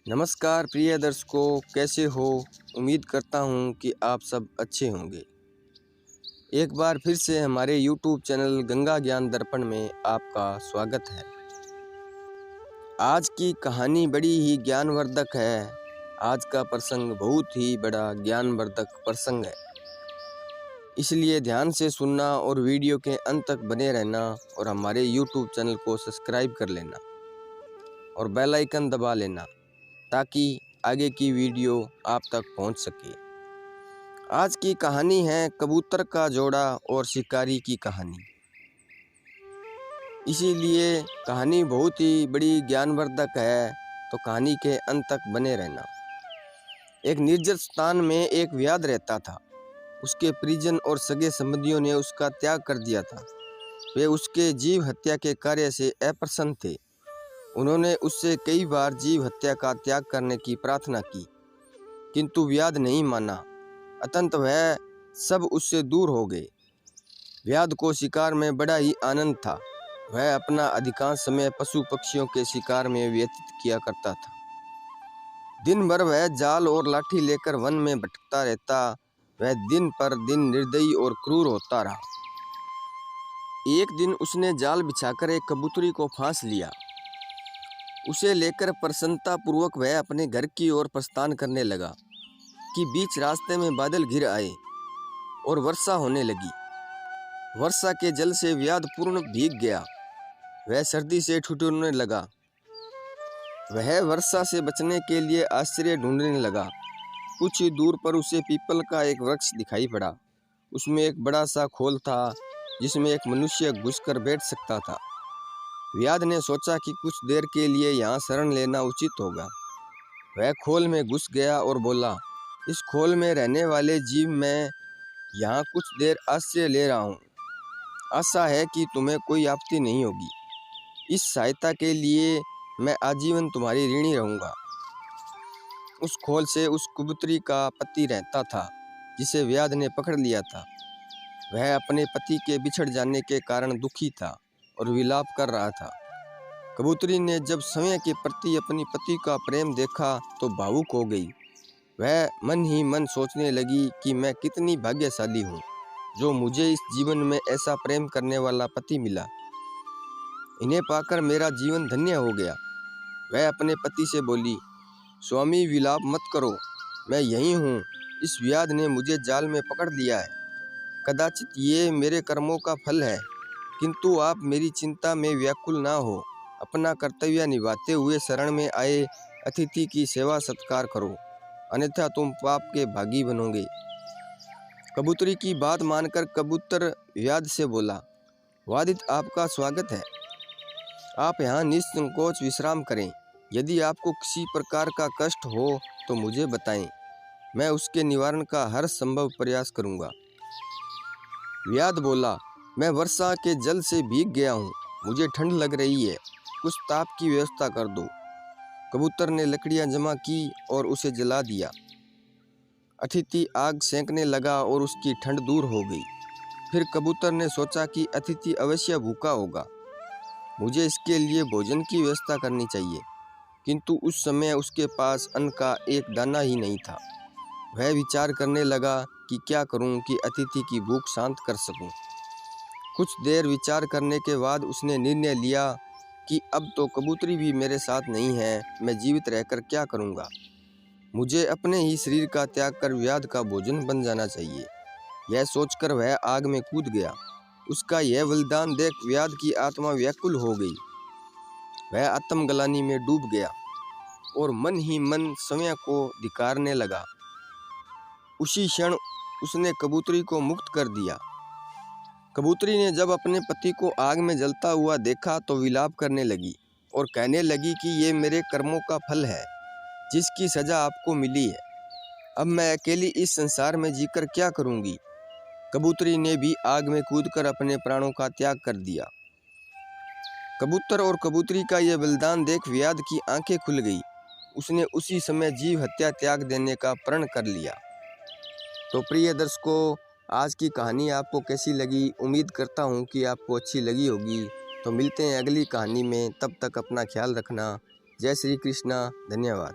नमस्कार प्रिय दर्शकों, कैसे हो। उम्मीद करता हूँ कि आप सब अच्छे होंगे। एक बार फिर से हमारे YouTube चैनल गंगा ज्ञान दर्पण में आपका स्वागत है। आज की कहानी बड़ी ही ज्ञानवर्धक है। आज का प्रसंग बहुत ही बड़ा ज्ञानवर्धक प्रसंग है, इसलिए ध्यान से सुनना और वीडियो के अंत तक बने रहना और हमारे YouTube चैनल को सब्सक्राइब कर लेना और बेल आइकन दबा लेना ताकि आगे की वीडियो आप तक पहुंच सके। आज की कहानी है कबूतर का जोड़ा और शिकारी की कहानी। इसीलिए कहानी बहुत ही बड़ी ज्ञानवर्धक है, तो कहानी के अंत तक बने रहना। एक निर्जन स्थान में एक व्याध रहता था। उसके परिजन और सगे संबंधियों ने उसका त्याग कर दिया था। वे उसके जीव हत्या के कार्य से अप्रसन्न थे। उन्होंने उससे कई बार जीव हत्या का त्याग करने की प्रार्थना की, किंतु व्याध नहीं माना। अतंत वह सब उससे दूर हो गए। व्याध को शिकार में बड़ा ही आनंद था। वह अपना अधिकांश समय पशु पक्षियों के शिकार में व्यतीत किया करता था। दिन भर वह जाल और लाठी लेकर वन में भटकता रहता। वह दिन पर दिन निर्दयी और क्रूर होता रहा। एक दिन उसने जाल बिछाकर एक कबूतरी को फांस लिया। उसे लेकर प्रसन्नता पूर्वक वह अपने घर की ओर प्रस्थान करने लगा कि बीच रास्ते में बादल घिर आए और वर्षा होने लगी। वर्षा के जल से व्याध पूर्ण भीग गया। वह सर्दी से ठिठुरने लगा। वह वर्षा से बचने के लिए आश्रय ढूंढने लगा। कुछ ही दूर पर उसे पीपल का एक वृक्ष दिखाई पड़ा। उसमें एक बड़ा सा खोल था जिसमें एक मनुष्य घुसकर बैठ सकता था। व्याध ने सोचा कि कुछ देर के लिए यहाँ शरण लेना उचित होगा। वह खोल में घुस गया और बोला, इस खोल में रहने वाले जीव मैं यहाँ कुछ देर आश्रय ले रहा हूँ। आशा है कि तुम्हें कोई आपत्ति नहीं होगी। इस सहायता के लिए मैं आजीवन तुम्हारी ऋणी रहूँगा। उस खोल से उस कबूतरी का पति रहता था जिसे व्याध ने पकड़ लिया था। वह अपने पति के बिछड़ जाने के कारण दुखी था और विलाप कर रहा था। कबूतरी ने जब समय के प्रति अपनी पति का प्रेम देखा तो भावुक हो गई। वह मन ही मन सोचने लगी कि मैं कितनी भाग्यशाली हूँ जो मुझे इस जीवन में ऐसा प्रेम करने वाला पति मिला। इन्हें पाकर मेरा जीवन धन्य हो गया। वह अपने पति से बोली, स्वामी विलाप मत करो, मैं यही हूँ। इस व्याध ने मुझे जाल में पकड़ लिया है। कदाचित ये मेरे कर्मों का फल है, किंतु आप मेरी चिंता में व्याकुल ना हो। अपना कर्तव्य निभाते हुए शरण में आए अतिथि की सेवा सत्कार करो, अन्यथा तुम पाप के भागी बनोगे। कबूतरी की बात मानकर कबूतर व्याध से बोला, वादित आपका स्वागत है। आप यहाँ निसंकोच विश्राम करें। यदि आपको किसी प्रकार का कष्ट हो तो मुझे बताएं, मैं उसके निवारण का हर संभव प्रयास करूँगा। व्याध बोला, मैं वर्षा के जल से भीग गया हूँ, मुझे ठंड लग रही है, कुछ ताप की व्यवस्था कर दो। कबूतर ने लकड़ियाँ जमा की और उसे जला दिया। अतिथि आग सेंकने लगा और उसकी ठंड दूर हो गई। फिर कबूतर ने सोचा कि अतिथि अवश्य भूखा होगा, मुझे इसके लिए भोजन की व्यवस्था करनी चाहिए। किंतु उस समय उसके पास अन्न का एक दाना ही नहीं था। वह विचार करने लगा कि क्या करूं कि अतिथि की भूख शांत कर सकूं। कुछ देर विचार करने के बाद उसने निर्णय लिया कि अब तो कबूतरी भी मेरे साथ नहीं है, मैं जीवित रहकर क्या करूंगा। मुझे अपने ही शरीर का त्याग कर व्याध का भोजन बन जाना चाहिए। यह सोचकर वह आग में कूद गया। उसका यह बलिदान देख व्याध की आत्मा व्याकुल हो गई। वह आत्मग्लानि में डूब गया और मन ही मन समय को धिक्कारने लगा। उसी क्षण उसने कबूतरी को मुक्त कर दिया। कबूतरी ने जब अपने पति को आग में जलता हुआ देखा तो विलाप करने लगी और कहने लगी कि ये मेरे कर्मों का फल है जिसकी सजा आपको मिली है। अब मैं अकेली इस संसार में जीकर क्या करूंगी। कबूतरी ने भी आग में कूदकर अपने प्राणों का त्याग कर दिया। कबूतर और कबूतरी का यह बलिदान देख व्याध की आंखें खुल गई। उसने उसी समय जीव हत्या त्याग देने का प्रण कर लिया। तो प्रिय दर्शकों, आज की कहानी आपको कैसी लगी? उम्मीद करता हूँ कि आपको अच्छी लगी होगी। तो मिलते हैं अगली कहानी में, तब तक अपना ख्याल रखना। जय श्री कृष्णा। धन्यवाद।